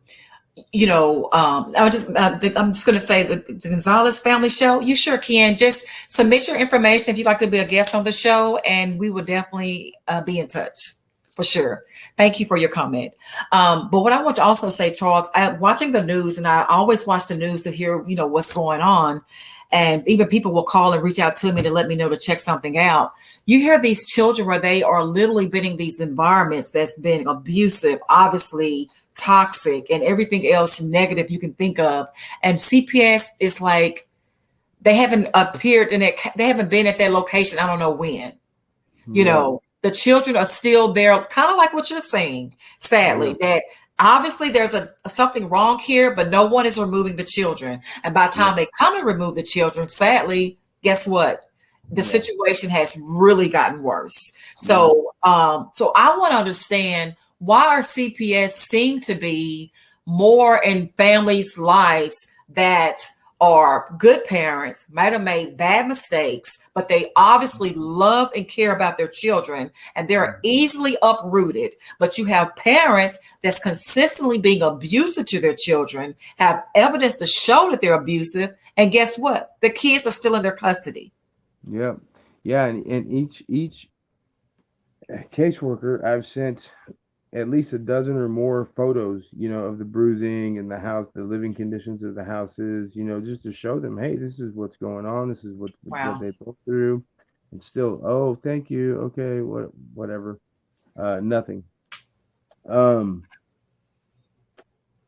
just going to say the Gonzalez Family Show. You sure can just submit your information if you'd like to be a guest on the show, and we will definitely be in touch for sure. Thank you for your comment. But what I want to also say, Charles, watching the news, and I always watch the news to hear, what's going on. And even people will call and reach out to me to let me know to check something out. You hear these children where they are literally been in these environments that's been abusive, obviously toxic, and everything else negative you can think of. And CPS is like they haven't appeared in it, they haven't been at that location. I don't know when. Yeah. The children are still there, kind of like what you're saying, Oh yeah. sadly, that obviously there's something wrong here, but no one is removing the children. And by the Yeah. time they come and remove the children, sadly, guess what? The Yeah. situation has really gotten worse. Yeah. So I want to understand why our CPS seem to be more in families' lives that are good parents, might have made bad mistakes, but they obviously love and care about their children, and they're easily uprooted. But you have parents that's consistently being abusive to their children, have evidence to show that they're abusive, and guess what? The kids are still in their custody. Yeah. Yeah. And each caseworker I've sent at least a dozen or more photos, of the bruising and the house, the living conditions of the houses, just to show them, hey, this is what's going on. This is what Wow. they go through. And still, oh, thank you. Okay, whatever. Nothing. Um,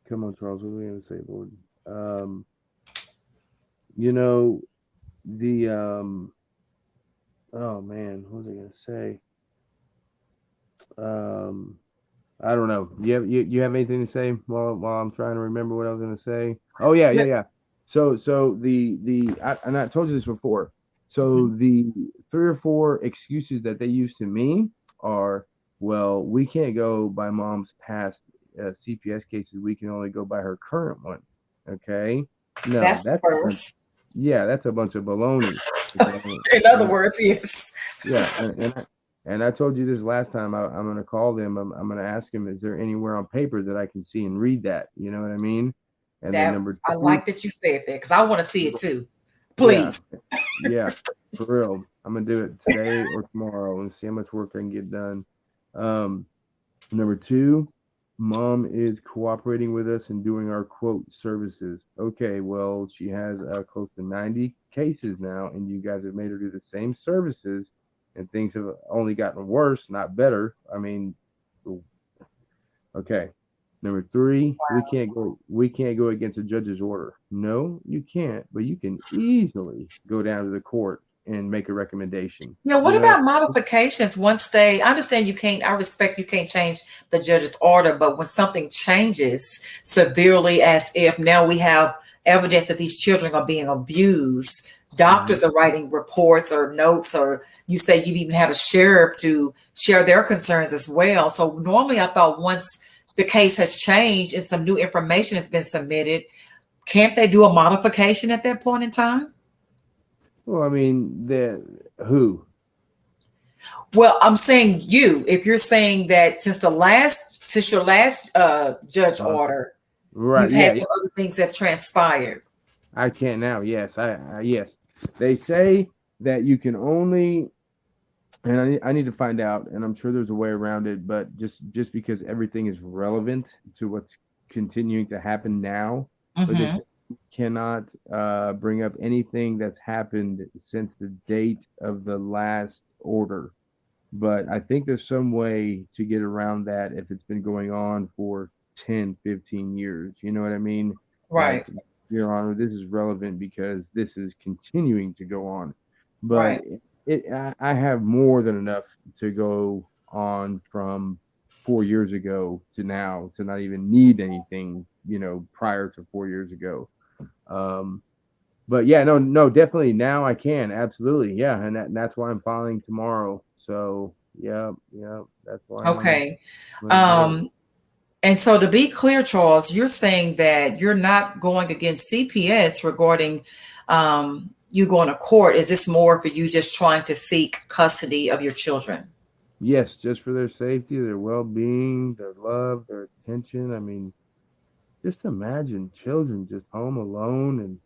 Come on, Charles. What are we gonna say, Lord? Um, you know, the oh man, what was I gonna say? Um, I don't know. You have anything to say while I'm trying to remember what I was gonna say? Oh yeah, yeah, Yeah. yeah. So and I told you this before. So Mhm. the three or four excuses that they use to me are, well, we can't go by mom's past CPS cases. We can only go by her current one. Okay. No, That's the first. that's a bunch of baloney. Okay. In other words, yes. Yeah, and I told you this last time. I'm going to call them. I'm going to ask them, is there anywhere on paper that I can see and read that? You know what I mean? And then That number I two, like that you said that because I want to see it too. yeah, Please. yeah, for real. I'm gonna do it today or tomorrow and see how much work I can get done. Um, Number two, mom is cooperating with us and doing our quote services. Okay, well, she has close to 90 cases now, and you guys have made her do the same services, and things have only gotten worse, not better. I mean, okay. Number three, we can't go against a judge's order. No, you can't, but you can easily go down to the court and make a recommendation. What about modifications once I understand you can't, I respect you can't change the judge's order, but when something changes severely, as if now we have evidence that these children are being abused, Mhm. doctors are writing reports or notes, or you say you've even had a sheriff to share their concerns as well. So normally I thought once the case has changed and some new information has been submitted, can't they do a modification at that point in time? Well, I mean, the who? Well, I'm saying if you're saying that since your last judge Uh, order, right? you've had Yeah, yeah. some other things that have transpired. I can now. Yes, I yes. They say that you can only, and I need to find out, and I'm sure there's a way around it, but just because everything is relevant to what's continuing to happen now, but they Hmm. say you cannot bring up anything that's happened since the date of the last order. But I think there's some way to get around that if it's been going on for 10, 15 years. You know what I mean? Like, Right, Your Honor, this is relevant because this is continuing to go on. But right, I have more than enough to go on from 4 years ago to now to not even need anything, prior to 4 years ago. Um, but yeah, no, no, definitely now I can absolutely, yeah, and that's why I'm filing tomorrow. So yeah, yeah, that's why I'm okay. gonna do Um, it. And so to be clear, Charles, you're saying that you're not going against CPS regarding you going to court. Is this more for you just trying to seek custody of your children? Yes, just for their safety, their well-being, their love, their attention. I mean, just imagine children just home alone and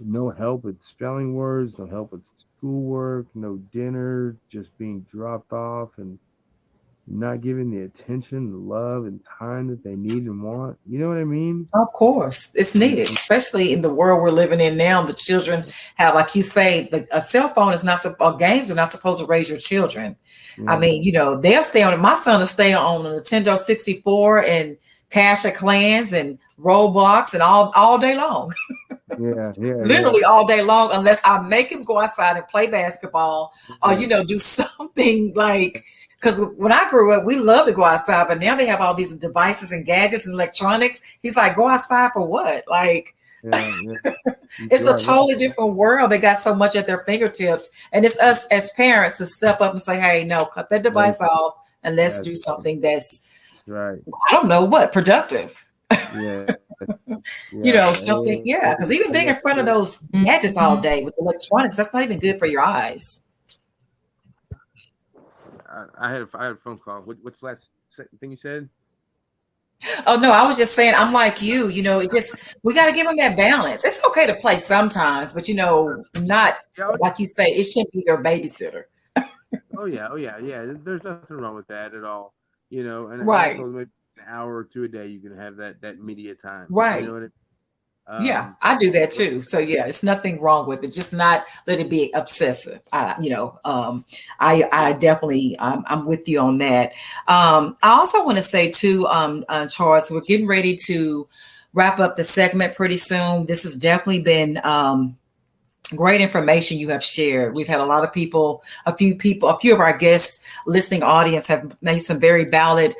no help with spelling words, no help with schoolwork, no dinner, just being dropped off and not given the attention, the love, and time that they need and want. You know what I mean? Of course, it's And, needed, especially in the world we're living in now. The children have, like you say, a cell phone is not, or games are not supposed to raise your children. I yeah, mean, they'll stay on. My son will stay on a Nintendo 64 and Clash of Clans and Roblox and all day long. yeah, yeah, yeah, Literally all day long, unless I make him go outside and play basketball or yeah, do something like. Because when I grew up, we loved to go outside, but now they have all these devices and gadgets and electronics. He's like, go outside for what? Like, yeah, yeah. it's a Right, right. totally different world. They got so much at their fingertips, and it's us as parents to step up and say, "Hey, no, cut that That's device off, and let's that's do something that's, right. I don't know what, productive." Yeah, yeah. Something, yeah, because even being in front of those gadgets all day with electronics, that's not even good for your eyes. I had a phone call. What's the last thing you said? Oh no, I was just saying, I'm like you. It just, we got to give them that balance. It's okay to play sometimes, but not Yeah, like you say. It shouldn't be their babysitter. oh yeah, yeah. There's nothing wrong with that at all. And I Right, told them maybe an hour or two a day you can have that media time. You know right. what I Yeah, um I do that but too. So yeah, it's nothing wrong with it. Just not let it be obsessive. I definitely, I'm with you on that. I also want to say too, Charles, we're getting ready to wrap up the segment pretty soon. This has definitely been great information you have shared. We've had a lot of people, a few of our guests, listening audience have made some very valid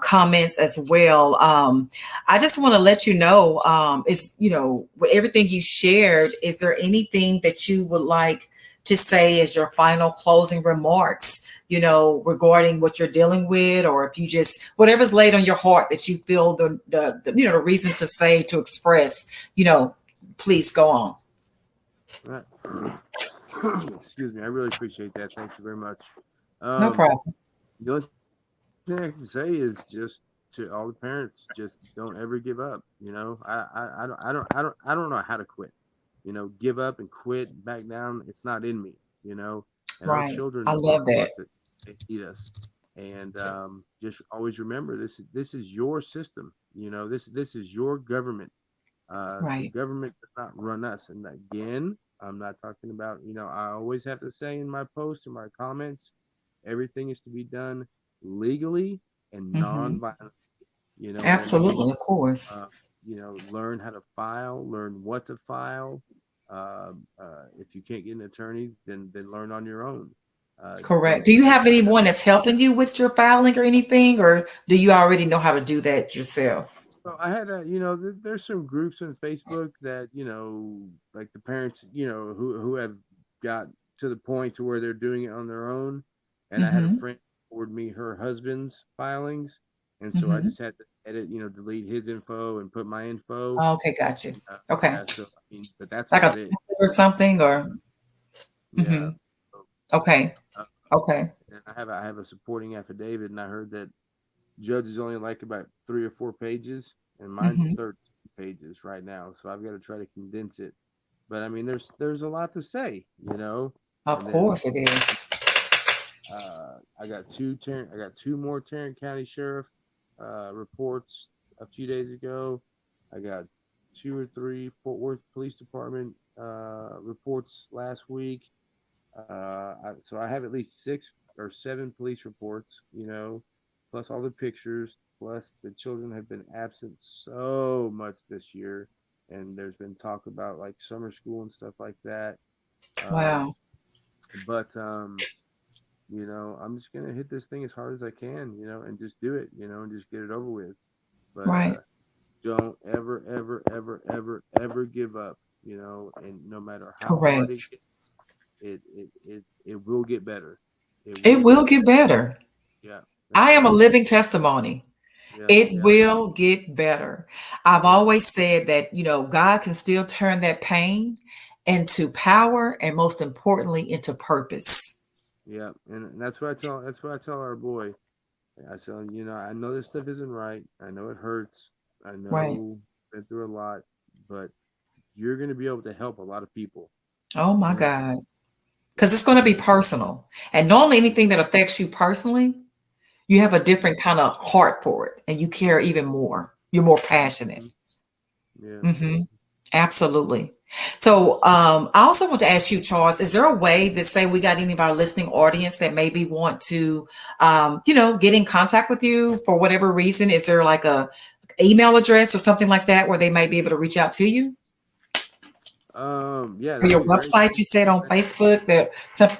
comments as well. I just want to let you know, with everything you shared, is there anything that you would like to say as your final closing remarks, regarding what you're dealing with, or if you just, whatever's laid on your heart that you feel the reason to say, to express, please go on. uh, excuse me, I really appreciate that. Thank you very much. No Um problem. the only thing I can say is just to all the parents, just don't ever give up. I don't know how to quit. Give up and quit, back down. It's not in me. And our Right. children I know love how much that. they need us. And just always remember, this is your system. This is your government. The Right. government does not run us. And again, I'm not talking about, I always have to say in my posts and my comments, everything is to be done legally and Hmm. non-violent. You know what I mean? Absolutely. Of course. Uh, learn how to file, learn what to file. If you can't get an attorney, then learn on your own. Correct. Don't Do you don't have anyone that's helping you with your filing or anything, or do you already know how to do that yourself? So I had there's some groups on Facebook that, like the parents, who have got to the point to where they're doing it on their own. And I had a Hmm. friend forward me her husband's filings. And so I Hmm. just had to edit, delete his info and put my info. Okay, gotcha. Okay. Yeah. So, I mean, but that's Like a about it. template or something, or Yeah. hmm. So, Okay. uh, Okay. and I have a supporting affidavit, and I heard that judges only like about 3 or 4 pages, and mine's Hmm. 13 pages right now. So I've got to try to condense it. But I mean, there's a lot to say, Of and then course it is. I got two more Tarrant County Sheriff reports a few days ago. I got 2 or 3 Fort Worth Police Department reports last week. So I have at least 6 or 7 police reports, plus all the pictures, plus the children have been absent so much this year, and there's been talk about like summer school and stuff like that. Um, Wow. but I'm just gonna hit this thing as hard as I can, and just do it, and just get it over with. But Right. don't ever, ever, ever, ever, ever give up, and no matter how hard it Correct. gets, it will get better. It will It get will better. get better. Yeah. I That's am a right. living testimony. Yeah, It yeah, will get better. I've yeah, always said that, God can still turn that pain into power and most importantly into purpose. yeah. And that's what I tell our boy. I said, I know this stuff isn't right. I know it hurts. I Right. know been through a lot, but you're gonna be able to help a lot of people. Oh my And God. Because yeah, it's going to be and personal. And normally anything that affects you personally, you have a different kind of heart for it and you care even more. You're more passionate. mhm, yeah. Hmm. Absolutely. So I also want to ask you, Charles, is there a way that say we got any of our listening audience that maybe want to, get in contact with you for whatever reason? Is there like a email address or something like that where they might be able to reach out to you? Yeah, Or that'd your be great. website, you said on Facebook that some,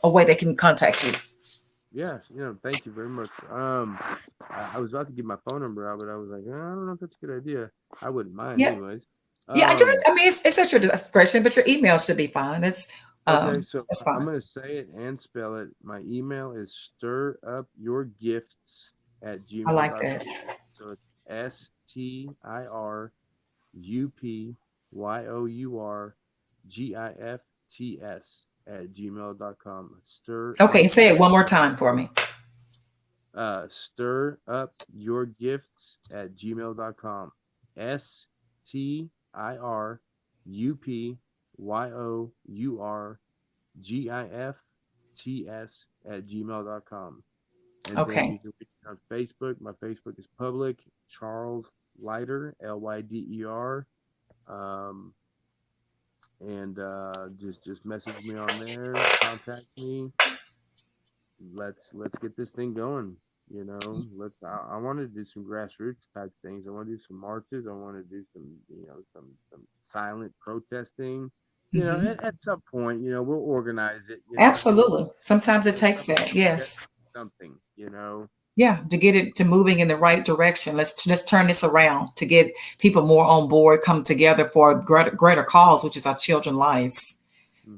a way they can contact you. Yeah, thank you very much. I was about to give my phone number out, but I was like, I don't know if that's a good idea. I wouldn't mind, Yeah. anyways. Yeah. Um, I mean, it's at your discretion, but your email should be fine. okay, so That's I'm fine. gonna say it and spell it. My email is I like stirupyourgifts@gmail.com. that. So it's STIRUPYOURGIFTS@gmail.com. Okay. Say it one more time for me. Stirupyourgifts@gmail.com. STIRUPYOURGIFTS@gmail.com. And then Okay. you can reach me on Facebook. My Facebook is public, Charles Lighter, Lyder. Um, and just message me on there, contact me. Let's get this thing going. I want to do some grassroots type things. I want to do some marches. I want to do some silent protesting. Hmm. At some point, we'll organize it. I mean, Absolutely. Sometimes it at takes some that. point, there's Yes. something. Yeah. To get it to moving in the right direction. Let's turn this around to get people more on board, come together for a greater cause, which is our children's lives.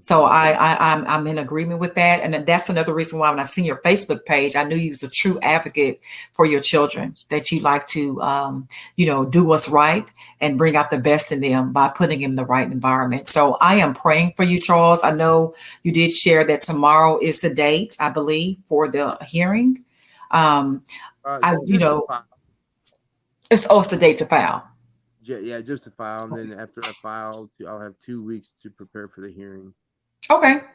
So Hmm. I'm in agreement with that, and that's another reason why when I seen your Facebook page, I knew you was a true advocate for your children. That you like to, do what's right and bring out the best in them by putting them in the right environment. So I am praying for you, Charles. I know you did share that tomorrow is the date, I believe, for the hearing. Um, Just to file. it's the date to file. Yeah, yeah, just to file, and then after I file, I'll have 2 weeks to prepare for the hearing. Okay. Mhm.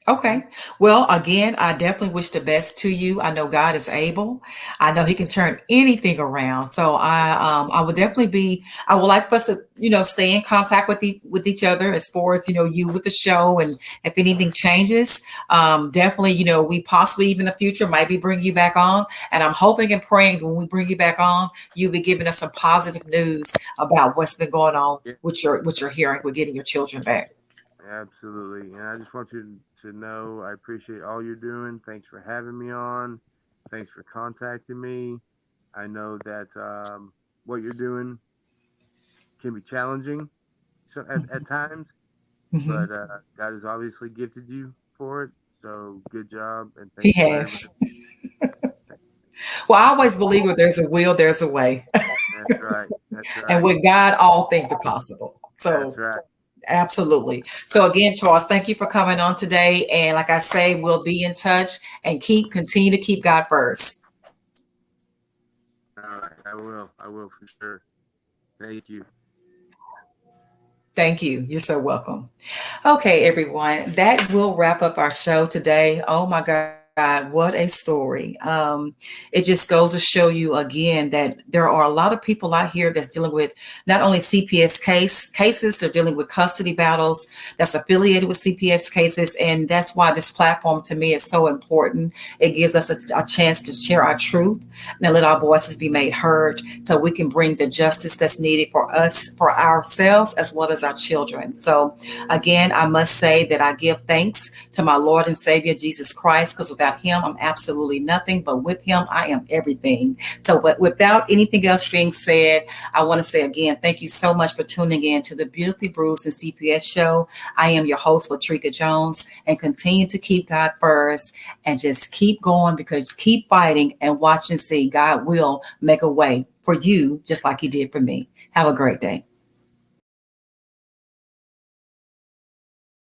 Okay. Well, again, I definitely wish the best to you. I know God is able. I know He can turn anything around. So I would definitely be. I would like for us to stay in contact with each other as far as you with the show, and if anything changes, definitely we possibly even in the future maybe bring you back on. And I'm hoping and praying that when we bring you back on, you'll be giving us some positive news about what's been going on Yeah, with your hearing with getting your children back. absolutely. And I just want you to know I appreciate all you're doing. Thanks for having me on. Thanks for contacting me. I know that what you're doing can be challenging at times, Hmm. but God has obviously gifted you for it. So good job, and He thank you very has. much. Well, I always believe where there's a will, there's a way. That's right. That's And right. with God, all things are possible. That's So, right. absolutely. So, Right. again, Charles, thank you for coming on today. And like I say, we'll be in touch and continue to keep God first. All right. I will. I will for sure. Thank you. Thank you. You're so welcome. Okay, everyone, that will wrap up our show today. Oh my God, what a story. It just goes to show you again that there are a lot of people out here that's dealing with not only CPS cases, they're dealing with custody battles that's affiliated with CPS cases. And that's why this platform to me is so important. It gives us a chance to share our truth and let our voices be made heard so we can bring the justice that's needed for us, for ourselves, as well as our children. So again, I must say that I give thanks to my Lord and Savior Jesus Christ, because without Without him, I'm absolutely nothing, but with him, I am everything. So, but without anything else being said, I want to say again, thank you so much for tuning in to the Beautifully Bruised and CPS show. I am your host, Latrika Jones, and continue to keep God first and just keep going, because keep fighting and watch and see God will make a way for you just like he did for me. Have a great day.